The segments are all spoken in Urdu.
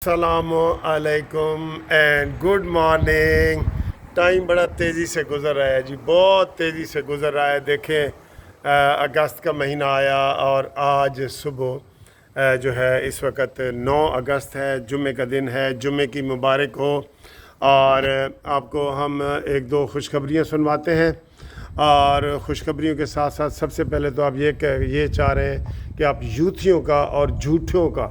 السلام علیکم اینڈ گڈ مارننگ۔ ٹائم بڑا تیزی سے گزر رہا ہے جی، بہت تیزی سے گزر رہا ہے۔ دیکھیں اگست کا مہینہ آیا اور آج صبح جو ہے اس وقت 9 اگست ہے، جمعے کا دن ہے۔ جمعے کی مبارک ہو۔ اور آپ کو ہم ایک دو خوشخبریاں سنواتے ہیں، اور خوشخبریوں کے ساتھ ساتھ سب سے پہلے تو آپ یہ چاہ رہے ہیں کہ آپ یوتھیوں کا اور جھوٹوں کا،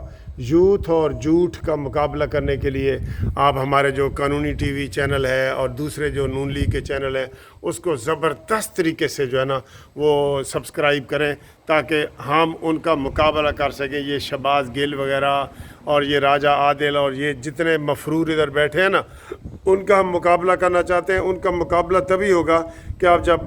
یوتھ اور جھوٹ کا مقابلہ کرنے کے لیے آپ ہمارے جو قانونی ٹی وی چینل ہے اور دوسرے جو نون لیگ کے چینل ہیں اس کو زبردست طریقے سے جو ہے نا وہ سبسکرائب کریں، تاکہ ہم ان کا مقابلہ کر سکیں۔ یہ شہباز گل وغیرہ اور یہ راجہ عادل اور یہ جتنے مفرور ادھر بیٹھے ہیں نا، ان کا ہم مقابلہ کرنا چاہتے ہیں۔ ان کا مقابلہ تبھی ہوگا کہ آپ جب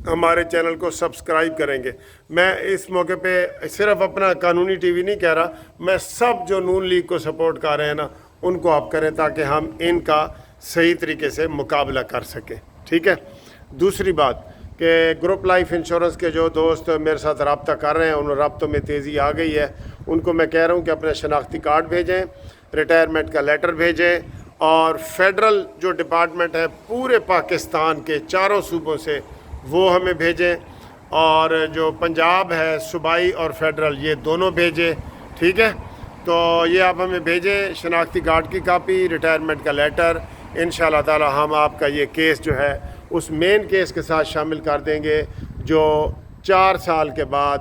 ہمارے چینل کو سبسکرائب کریں گے۔ میں اس موقع پہ صرف اپنا قانونی ٹی وی نہیں کہہ رہا، میں سب جو نون لیگ کو سپورٹ کر رہے ہیں نا ان کو آپ کریں، تاکہ ہم ان کا صحیح طریقے سے مقابلہ کر سکیں، ٹھیک ہے۔ دوسری بات کہ گروپ لائف انشورنس کے جو دوست میرے ساتھ رابطہ کر رہے ہیں، ان رابطوں میں تیزی آ گئی ہے۔ ان کو میں کہہ رہا ہوں کہ اپنے شناختی کارڈ بھیجیں، ریٹائرمنٹ کا لیٹر بھیجیں، اور فیڈرل جو ڈپارٹمنٹ ہے پورے پاکستان کے چاروں صوبوں سے وہ ہمیں بھیجیں، اور جو پنجاب ہے صوبائی اور فیڈرل یہ دونوں بھیجیں، ٹھیک ہے۔ تو یہ آپ ہمیں بھیجیں، شناختی کارڈ کی کاپی، ریٹائرمنٹ کا لیٹر۔ انشاءاللہ تعالی ہم آپ کا یہ کیس جو ہے اس مین کیس کے ساتھ شامل کر دیں گے، جو 4 سال کے بعد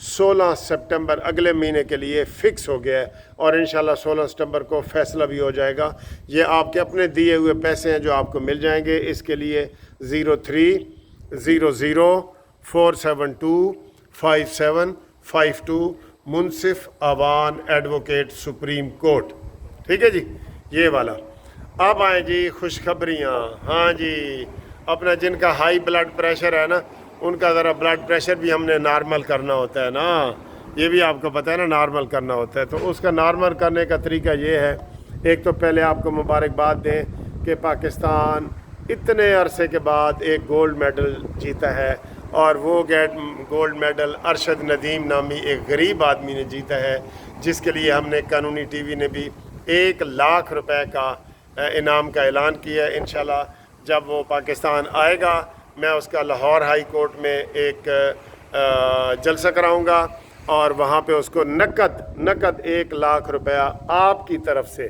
16 سپٹمبر اگلے مہینے کے لیے فکس ہو گیا ہے، اور انشاءاللہ 16 سپٹمبر کو فیصلہ بھی ہو جائے گا۔ یہ آپ کے اپنے دیے ہوئے پیسے ہیں جو آپ کو مل جائیں گے۔ اس کے لیے 0300472572 منصف آوان ایڈوکیٹ سپریم کورٹ، ٹھیک ہے جی، یہ والا۔ اب آئیں جی خوشخبریاں۔ ہاں جی، اپنا جن کا ہائی بلڈ پریشر ہے نا، ان کا ذرا بلڈ پریشر بھی ہم نے نارمل کرنا ہوتا ہے نا، یہ بھی آپ کو پتہ ہے نا، نارمل کرنا ہوتا ہے۔ تو اس کا نارمل کرنے کا طریقہ یہ ہے، ایک تو پہلے آپ کو مبارکباد دیں کہ پاکستان اتنے عرصے کے بعد ایک گولڈ میڈل جیتا ہے، اور وہ گولڈ میڈل ارشد ندیم نامی ایک غریب آدمی نے جیتا ہے، جس کے لیے ہم نے قانونی ٹی وی نے بھی 1 لاکھ روپے کا انعام کا اعلان کیا ہے۔ انشاءاللہ جب وہ پاکستان آئے گا، میں اس کا لاہور ہائی کورٹ میں ایک جلسہ کراؤں گا، اور وہاں پہ اس کو نقد 1 لاکھ روپیہ آپ کی طرف سے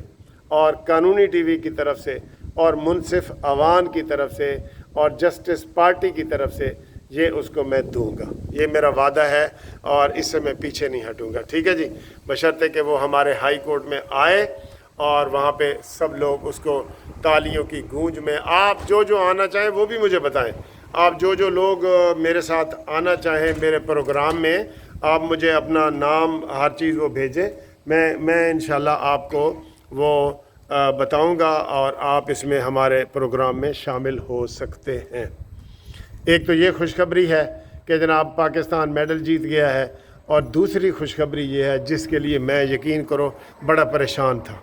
اور قانونی ٹی وی کی طرف سے اور منصف عوان کی طرف سے اور جسٹس پارٹی کی طرف سے یہ اس کو میں دوں گا۔ یہ میرا وعدہ ہے، اور اس سے میں پیچھے نہیں ہٹوں گا، ٹھیک ہے جی، بشرطے کہ وہ ہمارے ہائی کورٹ میں آئے اور وہاں پہ سب لوگ اس کو تالیوں کی گونج میں۔ آپ جو آنا چاہیں وہ بھی مجھے بتائیں، آپ جو لوگ میرے ساتھ آنا چاہیں میرے پروگرام میں، آپ مجھے اپنا نام ہر چیز وہ بھیجیں، میں انشاءاللہ آپ کو وہ بتاؤں گا، اور آپ اس میں ہمارے پروگرام میں شامل ہو سکتے ہیں۔ ایک تو یہ خوشخبری ہے کہ جناب پاکستان میڈل جیت گیا ہے، اور دوسری خوشخبری یہ ہے جس کے لیے میں یقین کرو بڑا پریشان تھا۔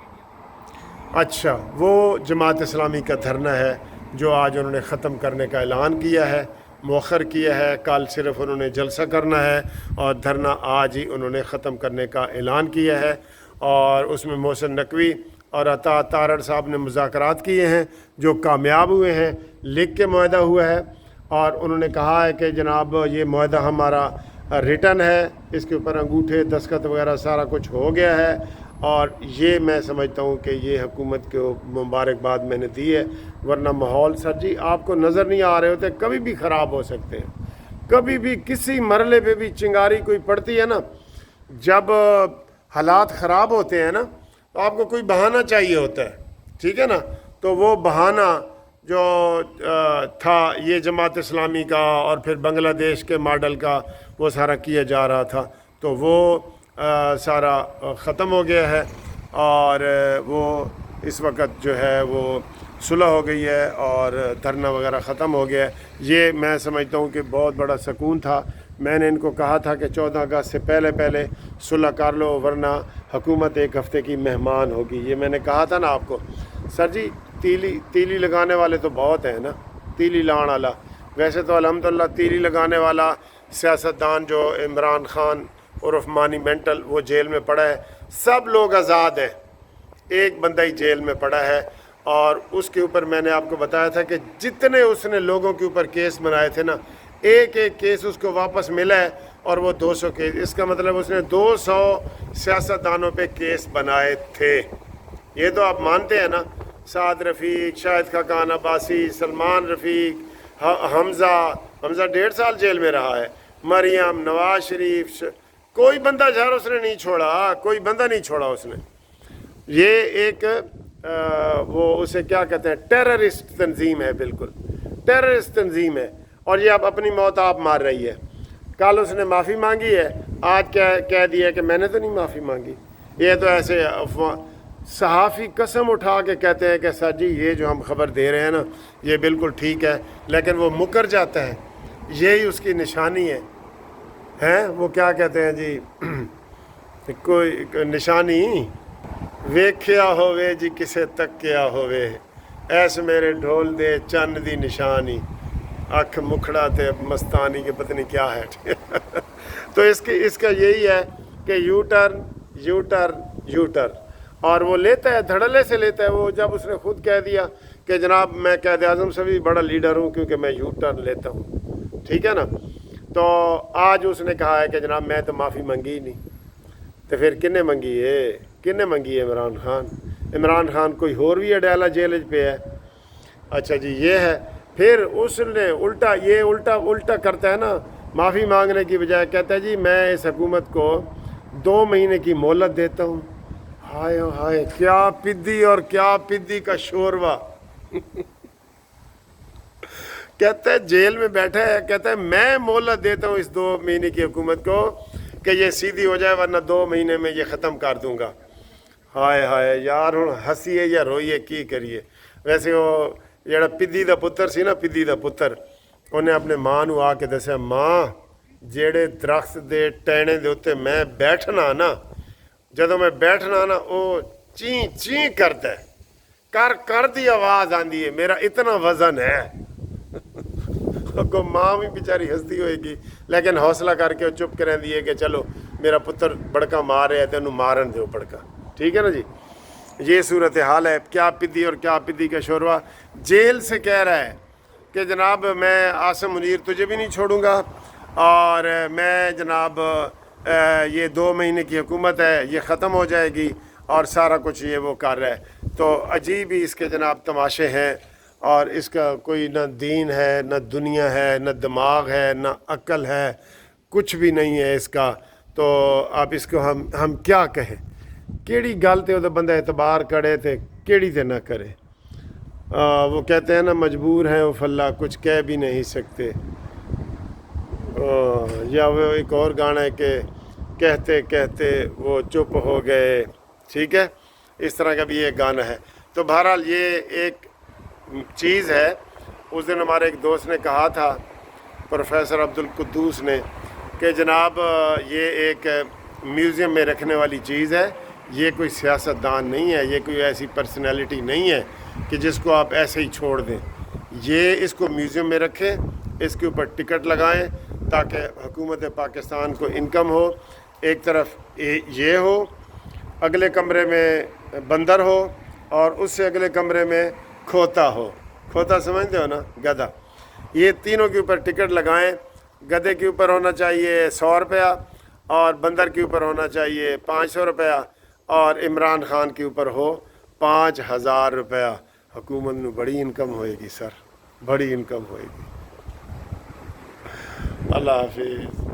اچھا، وہ جماعت اسلامی کا دھرنا ہے جو آج انہوں نے ختم کرنے کا اعلان کیا ہے، مؤخر کیا ہے۔ کل صرف انہوں نے جلسہ کرنا ہے، اور دھرنا آج ہی انہوں نے ختم کرنے کا اعلان کیا ہے، اور اس میں محسن نقوی اور عطا تارڑ صاحب نے مذاکرات کیے ہیں جو کامیاب ہوئے ہیں، لکھ کے معاہدہ ہوا ہے، اور انہوں نے کہا ہے کہ جناب یہ معاہدہ ہمارا ریٹن ہے، اس کے اوپر انگوٹھے دستخط وغیرہ سارا کچھ ہو گیا ہے، اور یہ میں سمجھتا ہوں کہ یہ حکومت کو مبارکباد میں نے دی ہے، ورنہ ماحول سر جی آپ کو نظر نہیں آ رہے ہوتے، کبھی بھی خراب ہو سکتے ہیں، کبھی بھی کسی مرحلے پہ بھی چنگاری کوئی پڑتی ہے نا، جب حالات خراب ہوتے ہیں نا تو آپ کو کوئی بہانہ چاہیے ہوتا ہے، ٹھیک ہے نا۔ تو وہ بہانہ جو تھا یہ جماعت اسلامی کا اور پھر بنگلہ دیش کے ماڈل کا وہ سارا کیا جا رہا تھا، تو وہ سارا ختم ہو گیا ہے، اور وہ اس وقت جو ہے وہ صلح ہو گئی ہے، اور دھرنا وغیرہ ختم ہو گیا ہے۔ یہ میں سمجھتا ہوں کہ بہت بڑا سکون تھا۔ میں نے ان کو کہا تھا کہ 14 اگست سے پہلے صلح کر لو، ورنہ حکومت 1 ہفتے کی مہمان ہوگی۔ یہ میں نے کہا تھا نا آپ کو۔ سر جی تیلی لگانے والے تو بہت ہیں نا، تیلی لان والا۔ ویسے تو الحمدللہ تیلی لگانے والا سیاستدان جو عمران خان عرف مانی مینٹل وہ جیل میں پڑا ہے، سب لوگ آزاد ہیں، ایک بندہ ہی جیل میں پڑا ہے، اور اس کے اوپر میں نے آپ کو بتایا تھا کہ جتنے اس نے لوگوں کے اوپر کیس بنائے تھے نا، ایک ایک کیس اس کو واپس ملا ہے، اور وہ 200 کیس، اس کا مطلب اس نے 200 سیاستدانوں پہ کیس بنائے تھے۔ یہ تو آپ مانتے ہیں نا، سعد رفیق، شاہد خاقان عباسی، سلمان رفیق، حمزہ 1.5 سال جیل میں رہا ہے، مریم، نواز شریف، کوئی بندہ جہر اس نے نہیں چھوڑا، کوئی بندہ نہیں چھوڑا اس نے۔ یہ ایک وہ اسے کیا کہتے ہیں، ٹیررسٹ تنظیم ہے، بالکل ٹیررسٹ تنظیم ہے، اور یہ اب اپنی موت آپ مار رہی ہے۔ کل اس نے معافی مانگی ہے، آج کہہ دیا کہ میں نے تو نہیں معافی مانگی۔ یہ تو ایسے افواہ، صحافی قسم اٹھا کے کہتے ہیں کہ سر جی یہ جو ہم خبر دے رہے ہیں نا یہ بالکل ٹھیک ہے، لیکن وہ مکر جاتا ہے، یہی اس کی نشانی ہے۔ وہ کیا کہتے ہیں جی، کوئی نشانی ویکھیا ہووے جی کسے تکیا ہووے، ایس میرے ڈھول دے چند دی نشانی، اکھ مکھڑا تے مستانی کے پتہ نہیں کیا ہے۔ تو اس کا یہی ہے کہ یو ٹرن، اور وہ لیتا ہے، دھڑلے سے لیتا ہے۔ وہ جب اس نے خود کہہ دیا کہ جناب میں قائد اعظم سے بھی بڑا لیڈر ہوں کیونکہ میں یو ٹرن لیتا ہوں، ٹھیک ہے نا، تو آج اس نے کہا ہے کہ جناب میں تو معافی منگی ہی نہیں۔ تو پھر کنے منگی ہے عمران خان کوئی اور بھی اڈیالہ جیل پہ ہے۔ اچھا جی یہ ہے، پھر اس نے الٹا کرتا ہے نا، معافی مانگنے کی بجائے کہتا ہے جی میں اس حکومت کو 2 مہینے کی مہلت دیتا ہوں۔ ہائے ہائے، کیا پدی اور کیا پدی کا شوروا۔ کہتا ہے جیل میں بیٹھا ہے، کہتا ہے میں مہلت دیتا ہوں اس 2 مہینے کی حکومت کو کہ یہ سیدھی ہو جائے، ورنہ 2 مہینے میں یہ ختم کر دوں گا۔ ہائے ہائے یار، ہوں ہنسیے یا روئیے کی کریے۔ ویسے وہ جڑا پدی دا پتر سی نا، پدی دا پتر، انہیں اپنے ماں نو آ کے دسیا، ماں جیڑے درخت دے ٹہنے دے اوتے میں بیٹھنا نا، جدوں میں بیٹھنا نا وہ چین چین کرتا ہے، کر دی آواز آندی ہے، میرا اتنا وزن ہے۔ ماں بھی بیچاری ہستی ہوئے گی، لیکن حوصلہ کر کے چپ کریں دیے کہ چلو میرا پتر بڑکا مار رہا ہے تو انہوں مارن دو بڑکا، ٹھیک ہے نا جی۔ یہ صورتحال ہے، کیا پدی اور کیا پدی کا شوروا۔ جیل سے کہہ رہا ہے کہ جناب میں عاصم منیر تجھے بھی نہیں چھوڑوں گا، اور میں جناب یہ 2 مہینے کی حکومت ہے یہ ختم ہو جائے گی، اور سارا کچھ یہ وہ کر رہا ہے۔ تو عجیب ہی اس کے جناب تماشے ہیں، اور اس کا کوئی نہ دین ہے، نہ دنیا ہے، نہ دماغ ہے، نہ عقل ہے، کچھ بھی نہیں ہے اس کا۔ تو اب اس کو ہم کیا کہیں، کیڑی گل تے وہ بندہ اعتبار کرے تے کیڑی تے نہ کرے۔ وہ کہتے ہیں نا مجبور ہیں وہ فلا کچھ کہہ بھی نہیں سکتے، یا وہ ایک اور گانا ہے کہ کہتے کہتے وہ چپ ہو گئے، ٹھیک ہے، اس طرح کا بھی ایک گانا ہے۔ تو بہرحال یہ ایک چیز ہے۔ اس دن ہمارے ایک دوست نے کہا تھا، پروفیسر عبدالقدوس نے، کہ جناب یہ ایک میوزیم میں رکھنے والی چیز ہے، یہ کوئی سیاستدان نہیں ہے، یہ کوئی ایسی پرسنالٹی نہیں ہے کہ جس کو آپ ایسے ہی چھوڑ دیں۔ یہ اس کو میوزیم میں رکھیں، اس کے اوپر ٹکٹ لگائیں تاکہ حکومت پاکستان کو انکم ہو۔ ایک طرف یہ ہو، اگلے کمرے میں بندر ہو، اور اس سے اگلے کمرے میں کھوتا ہو۔ کھوتا سمجھتے ہو نا، گدھا۔ یہ تینوں کے اوپر ٹکٹ لگائیں۔ گدھے کے اوپر ہونا چاہیے 100 روپیہ، اور بندر کے اوپر ہونا چاہیے 500 روپیہ، اور عمران خان کے اوپر ہو 5000 روپیہ۔ حکومت میں بڑی انکم ہوئے گی سر، بڑی انکم ہوئے گی۔ اللہ حافظ۔